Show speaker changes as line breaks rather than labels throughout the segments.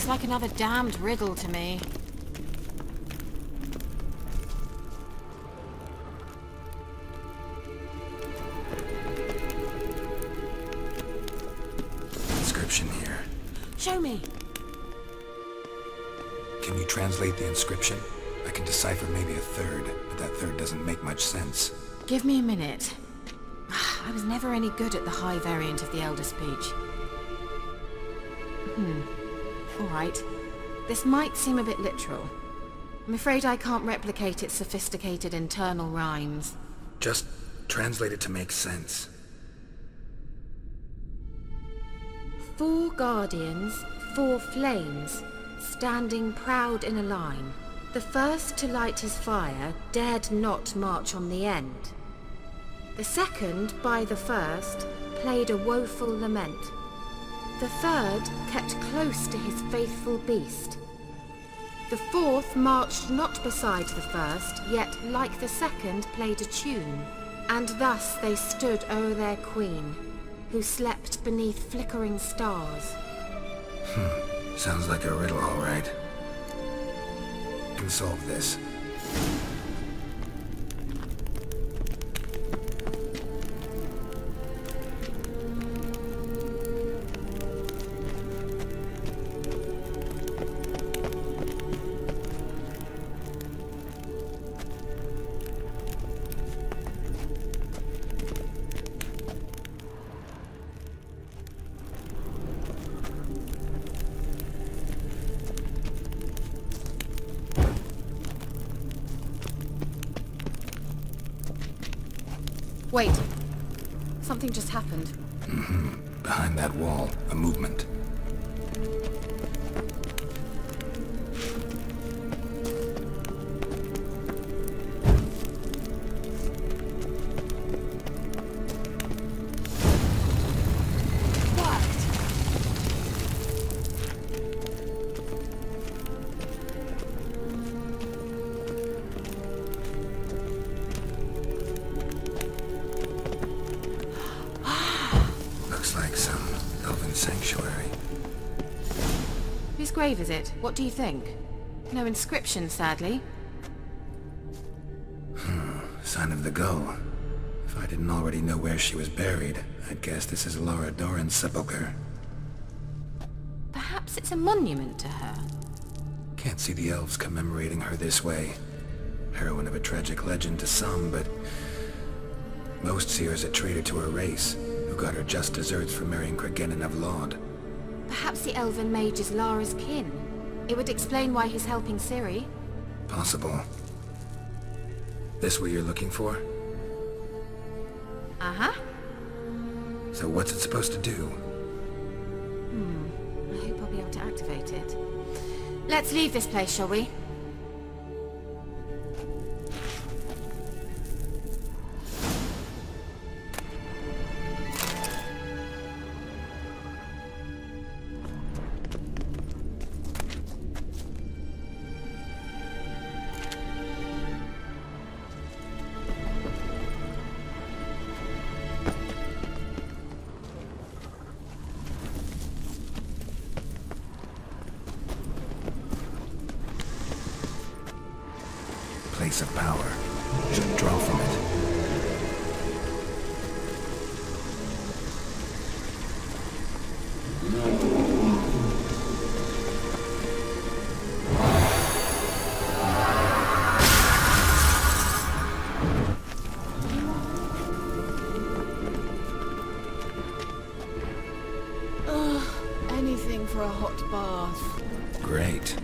Looks like another damned riddle to me.
Inscription here.
Show me.
Can you translate the inscription? I can decipher maybe a third, but that third doesn't make much sense.
Give me a minute. I was never any good at the high variant of the Elder Speech. Alright. This might seem a bit literal. I'm afraid I can't replicate its sophisticated internal rhymes.
Just translate it to make sense.
4 guardians, 4 flames, standing proud in a line. The first to light his fire dared not march on the end. The second, by the first, played a woeful lament. The third kept close to his faithful beast. The fourth marched not beside the first, yet like the second played a tune. And thus they stood o'er their queen, who slept beneath flickering stars.
Sounds like a riddle, all right. Can solve this.
Wait. Something just happened.
Behind that wall, a movement. Sanctuary.
Whose grave is it? What do you think? No inscription, sadly.
Sign of the gull. If I didn't already know where she was buried, I'd guess this is Laura Doran's sepulcher.
Perhaps it's a monument to her.
Can't see the elves commemorating her this way. Heroine of a tragic legend to some, but most see her as a traitor to her race, who got her just deserts for marrying Cregennan of Laud.
Perhaps the elven mage is Lara's kin. It would explain why he's helping Ciri.
Possible. This what you're looking for?
Uh-huh.
So what's it supposed to do?
I hope I'll be able to activate it. Let's leave this place, shall we?
Place of power. Should draw from it.
Anything for a hot bath.
Great.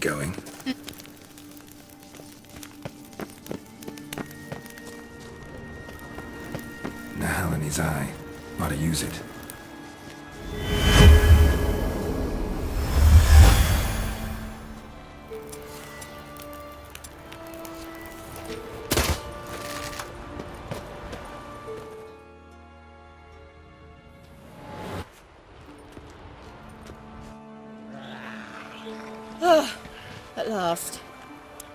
going. Now in his eye. Ought to use it.
At last.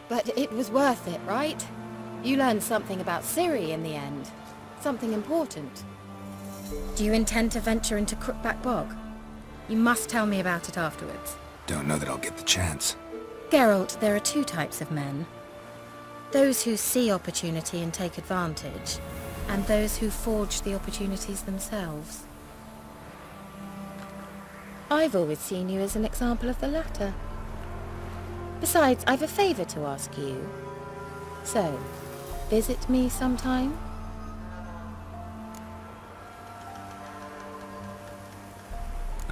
But it was worth it, right? You learned something about Ciri in the end. Something important. Do you intend to venture into Crookback Bog? You must tell me about it afterwards.
Don't know that I'll get the chance.
Geralt, there are two types of men. Those who see opportunity and take advantage, and those who forge the opportunities themselves. I've always seen you as an example of the latter. Besides, I've a favour to ask you. So, visit me sometime?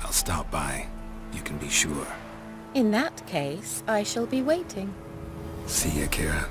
I'll stop by. You can be sure.
In that case, I shall be waiting.
See ya, Keira.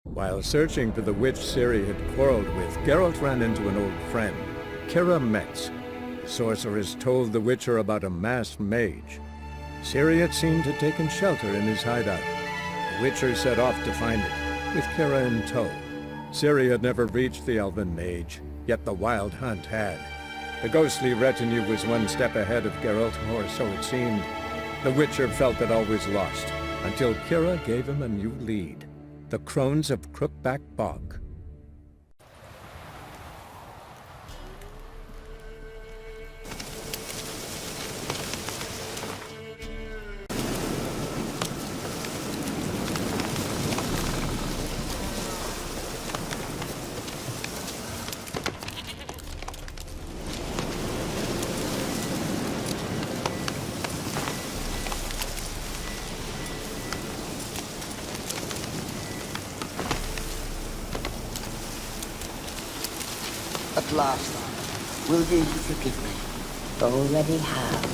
While searching for the witch Ciri had quarreled with, Geralt ran into an old friend, Keira Metz. The sorceress told the witcher about a masked mage. Ciri had seemed to have taken shelter in his hideout. The witcher set off to find it, with Keira in tow. Ciri had never reached the elven mage, yet the wild hunt had. The ghostly retinue was one step ahead of Geralt, or so it seemed. The witcher felt it all was lost, until Keira gave him a new lead. The crones of Crookback Bog.
At last, will you forgive me?
Already have.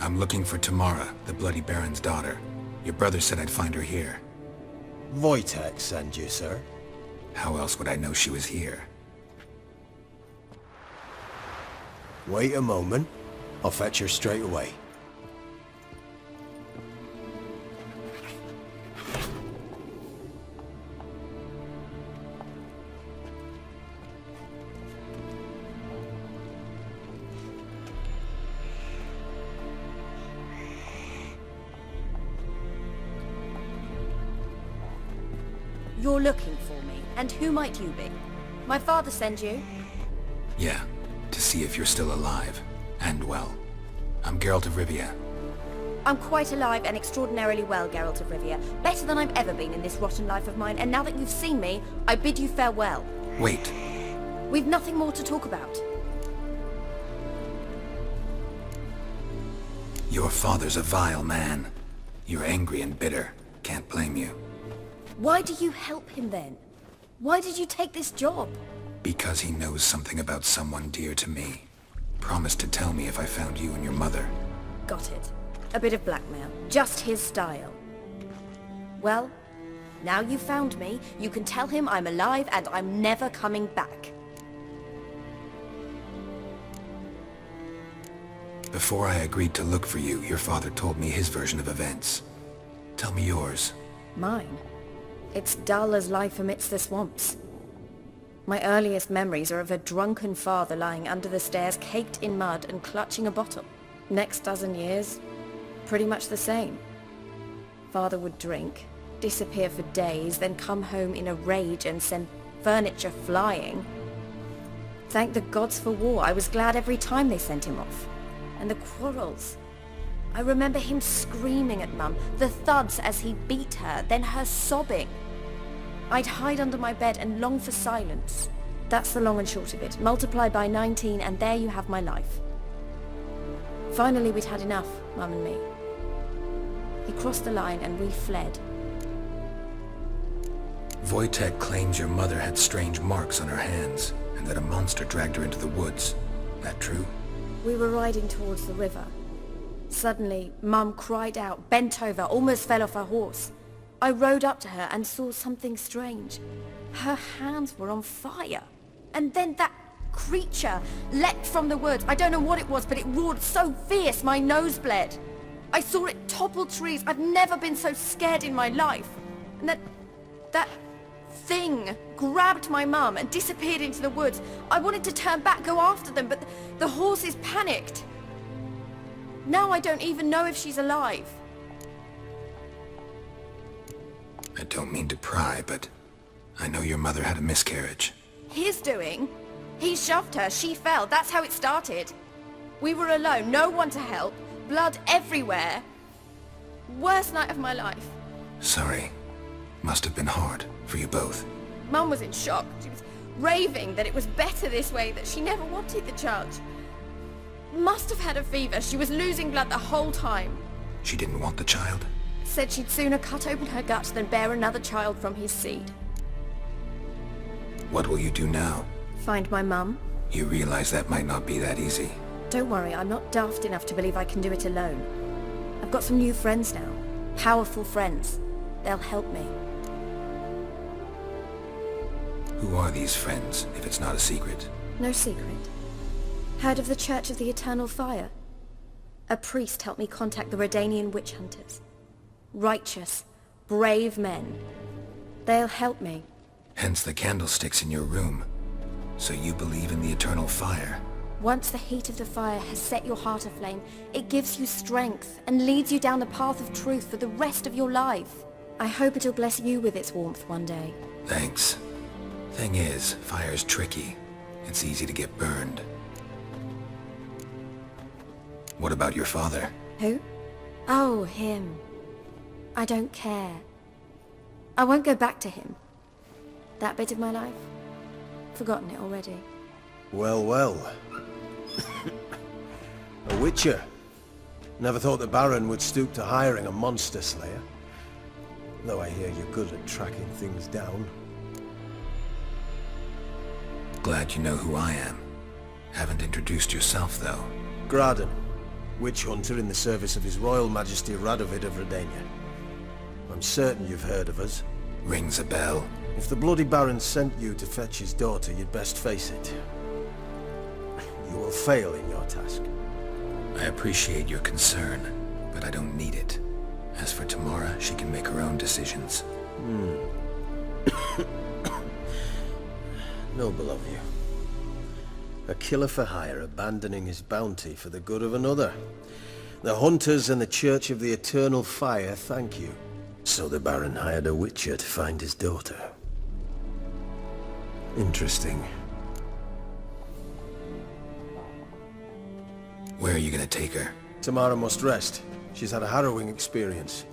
I'm looking for Tamara, the Bloody Baron's daughter. Your brother said I'd find her here.
Wojtek send you, sir.
How else would I know she was here?
Wait a moment. I'll fetch her straight away.
You're looking for me, and who might you be? My father sent you?
Yeah, to see if you're still alive. And well. I'm Geralt of Rivia.
I'm quite alive and extraordinarily well, Geralt of Rivia. Better than I've ever been in this rotten life of mine, and now that you've seen me, I bid you farewell.
Wait.
We've nothing more to talk about.
Your father's a vile man. You're angry and bitter. Can't blame you.
Why do you help him then? Why did you take this job?
Because he knows something about someone dear to me. Promised to tell me if I found you and your mother.
Got it. A bit of blackmail. Just his style. Well, now you've found me, you can tell him I'm alive and I'm never coming back.
Before I agreed to look for you, your father told me his version of events. Tell me yours.
Mine? It's dull as life amidst the swamps. My earliest memories are of a drunken father lying under the stairs, caked in mud and clutching a bottle. Next dozen years, pretty much the same. Father would drink, disappear for days, then come home in a rage and send furniture flying. Thank the gods for war. I was glad every time they sent him off. And the quarrels. I remember him screaming at Mum, the thuds as he beat her, then her sobbing. I'd hide under my bed and long for silence. That's the long and short of it. Multiply by 19 and there you have my life. Finally we'd had enough, Mum and me. He crossed the line and we fled.
Wojtek claims your mother had strange marks on her hands, and that a monster dragged her into the woods. That true?
We were riding towards the river. Suddenly, Mum cried out, bent over, almost fell off her horse. I rode up to her and saw something strange. Her hands were on fire. And then that creature leapt from the woods. I don't know what it was, but it roared so fierce my nose bled. I saw it topple trees. I've never been so scared in my life. And that thing grabbed my mum and disappeared into the woods. I wanted to turn back, go after them, but the horses panicked. Now I don't even know if she's alive.
I don't mean to pry, but I know your mother had a miscarriage.
His doing? He shoved her, she fell, that's how it started. We were alone, no one to help, blood everywhere. Worst night of my life.
Sorry. Must have been hard for you both.
Mum was in shock. She was raving that it was better this way, that she never wanted the child. Must have had a fever. She was losing blood the whole time.
She didn't want the child?
Said she'd sooner cut open her gut than bear another child from his seed.
What will you do now?
Find my mum.
You realize that might not be that easy.
Don't worry, I'm not daft enough to believe I can do it alone. I've got some new friends now. Powerful friends. They'll help me.
Who are these friends, if it's not a secret?
No secret. Heard of the Church of the Eternal Fire? A priest helped me contact the Redanian witch hunters. Righteous, brave men. They'll help me.
Hence the candlesticks in your room. So you believe in the eternal fire?
Once the heat of the fire has set your heart aflame, it gives you strength and leads you down the path of truth for the rest of your life. I hope it'll bless you with its warmth one day.
Thanks. Thing is, fire's tricky. It's easy to get burned. What about your father?
Who? Oh, him. I don't care. I won't go back to him. That bit of my life? Forgotten it already.
Well, well. A witcher. Never thought the Baron would stoop to hiring a monster slayer. Though I hear you're good at tracking things down.
Glad you know who I am. Haven't introduced yourself, though.
Graden. witch hunter in the service of His Royal Majesty Radovid of Redania. I'm certain you've heard of us.
Rings a bell.
If the bloody Baron sent you to fetch his daughter, you'd best face it. You will fail in your task.
I appreciate your concern, but I don't need it. As for Tamara, she can make her own decisions.
Noble of you. A killer for hire abandoning his bounty for the good of another. The hunters and the Church of the Eternal Fire thank you. So the Baron hired a witcher to find his daughter. Interesting.
Where are you gonna take her?
Tamara must rest. She's had a harrowing experience.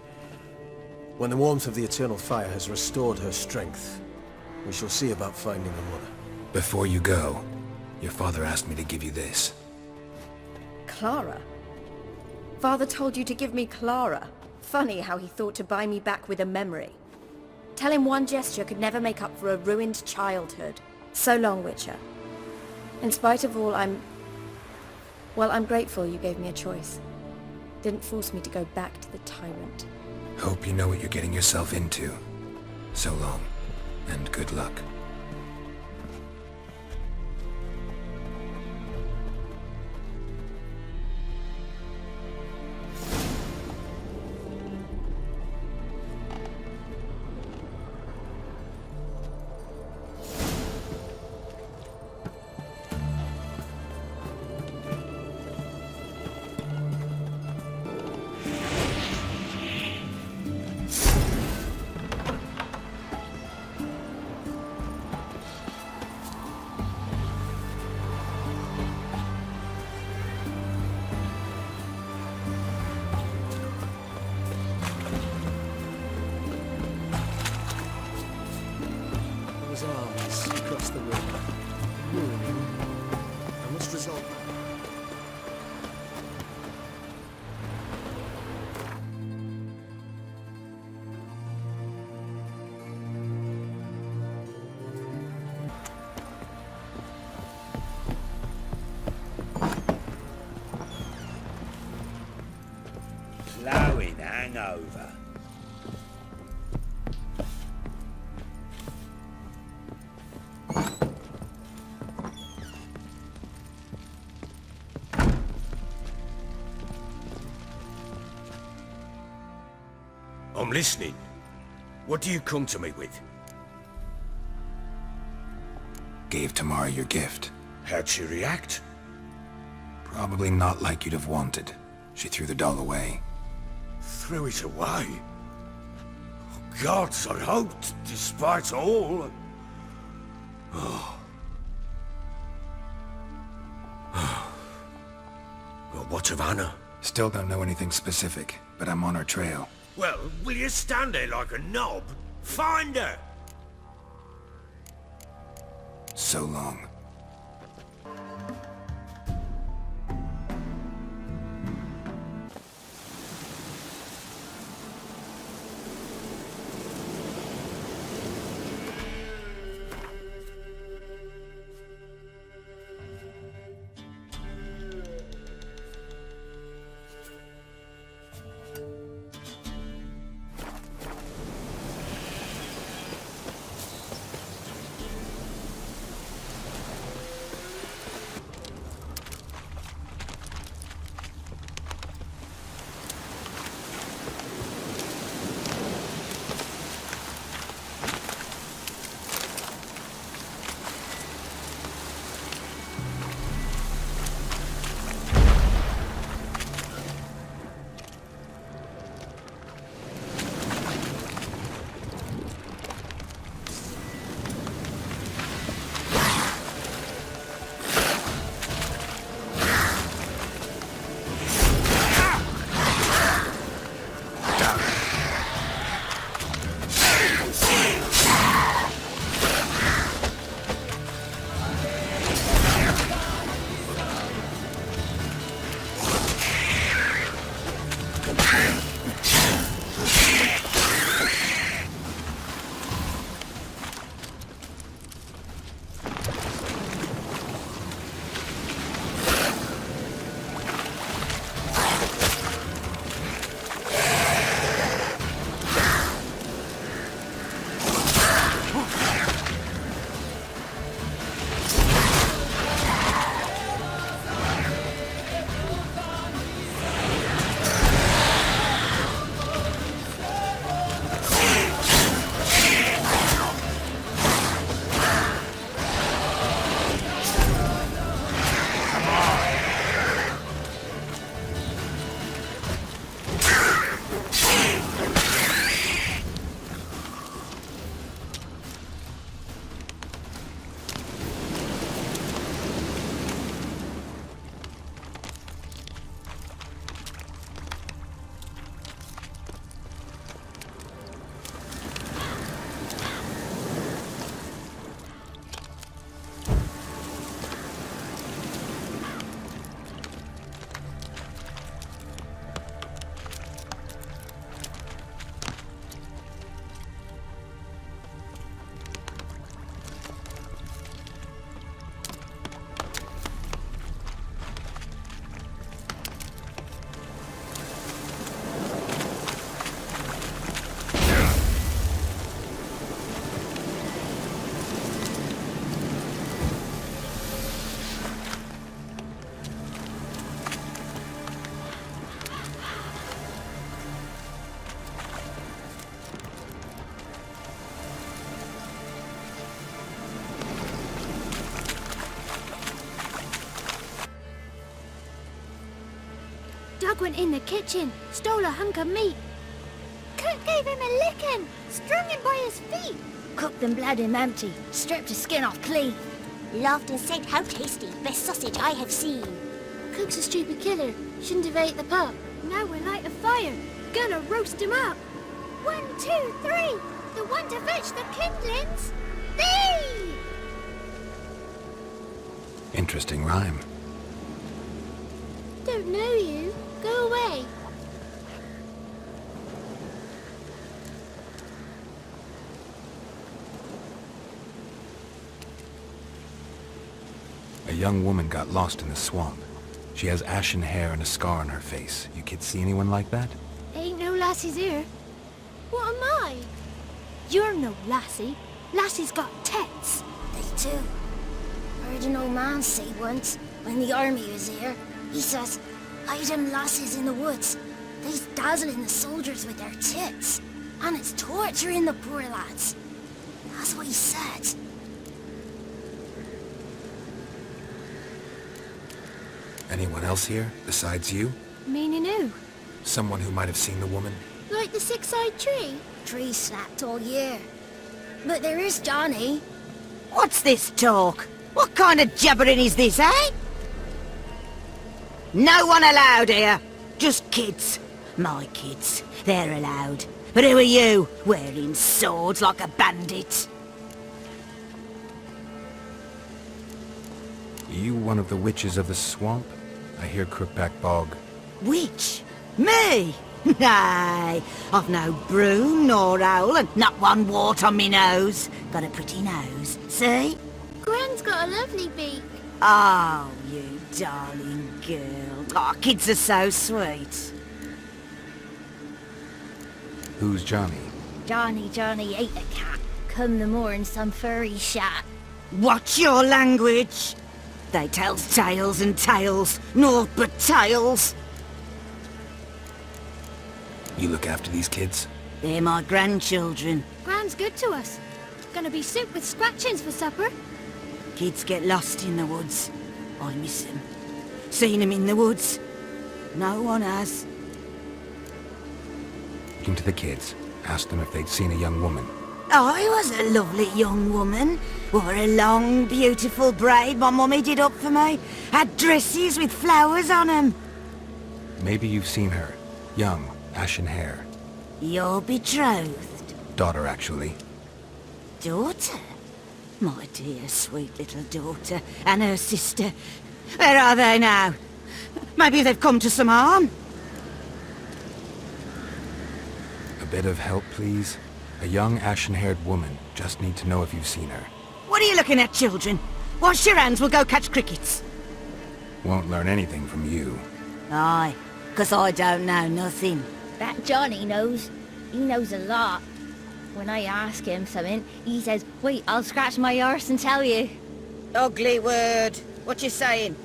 When the warmth of the Eternal Fire has restored her strength, we shall see about finding her mother.
Before you go, your father asked me to give you this.
Clara? Father told you to give me Clara. Funny how he thought to buy me back with a memory. Tell him one gesture could never make up for a ruined childhood. So long, Witcher. In spite of all, I'm grateful you gave me a choice. Didn't force me to go back to the tyrant.
Hope you know what you're getting yourself into. So long, and good luck.
Armies across the river. I must resolve that.
Flowing hangover. I'm listening. What do you come to me with?
Gave Tamara your gift.
How'd she react?
Probably not like you'd have wanted. She threw the doll away.
Threw it away? Oh, gods, I hoped, despite all. Oh. Well, what of Anna?
Still don't know anything specific, but I'm on her trail.
Well, will you stand there like a knob? Find her!
So long.
Dog went in the kitchen, stole a hunk of meat. Cook gave him a licking, strung him by his feet. Cooked and bled him empty, stripped his skin off clean. Laughed and said, how tasty, best sausage I have seen. Cook's a stupid killer, shouldn't have ate the pup. Now we'll light a fire, gonna roast him up. 1, 2, 3, the one to fetch the kindlings. Thee!
Interesting rhyme.
Don't know you. Go away.
A young woman got lost in the swamp. She has ashen hair and a scar on her face. You kids see anyone like that?
Ain't no lassies here. What am I? You're no lassie. Lassie's got tits. They do. I heard an old man say once, when the army was here, he says, hide them lasses in the woods. They's dazzling the soldiers with their tits. And it's torturing the poor lads. That's what he said.
Anyone else here, besides you?
Meaning who?
Someone who might have seen the woman?
Like the six-eyed tree? Tree snapped all year. But there is Johnny.
What's this talk? What kind of jabbering is this, eh? No one allowed here. Just kids. My kids. They're allowed. But who are you, wearing swords like a bandit?
Are you one of the witches of the swamp? I hear Crookback Bog.
Witch? Me? Nay, I've no broom nor owl and not one wart on me nose. Got a pretty nose, see?
Gwen's got a lovely beak.
Oh, you darling girl. Oh, kids are so sweet.
Who's Johnny?
Johnny ate a cat. Come the more in some furry shat.
Watch your language. They tells tales and tales, naught but tales.
You look after these kids?
They're my grandchildren.
Gran's good to us. Gonna be soup with scratchings for supper.
Kids get lost in the woods. I miss them. Seen them in the woods. No one has.
Into the kids. Asked them if they'd seen a young woman.
I was a lovely young woman. Wore a long, beautiful braid my mummy did up for me. Had dresses with flowers on 'em.
Maybe you've seen her. Young, ashen hair.
You're betrothed.
Daughter, actually.
Daughter? My dear, sweet little daughter. And her sister. Where are they now? Maybe they've come to some harm?
A bit of help, please? A young, ashen-haired woman. Just need to know if you've seen her.
What are you looking at, children? Wash your hands, we'll go catch crickets.
Won't learn anything from you.
Aye, 'cause I don't know nothing.
That Johnny knows. He knows a lot. When I ask him something, he says, wait, I'll scratch my arse and tell you.
Ugly word. What you saying?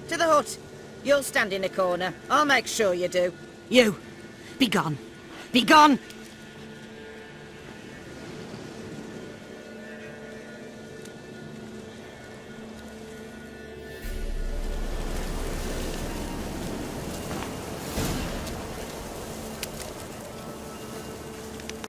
To the hut. You'll stand in a corner. I'll make sure you do. You, be gone. Be gone!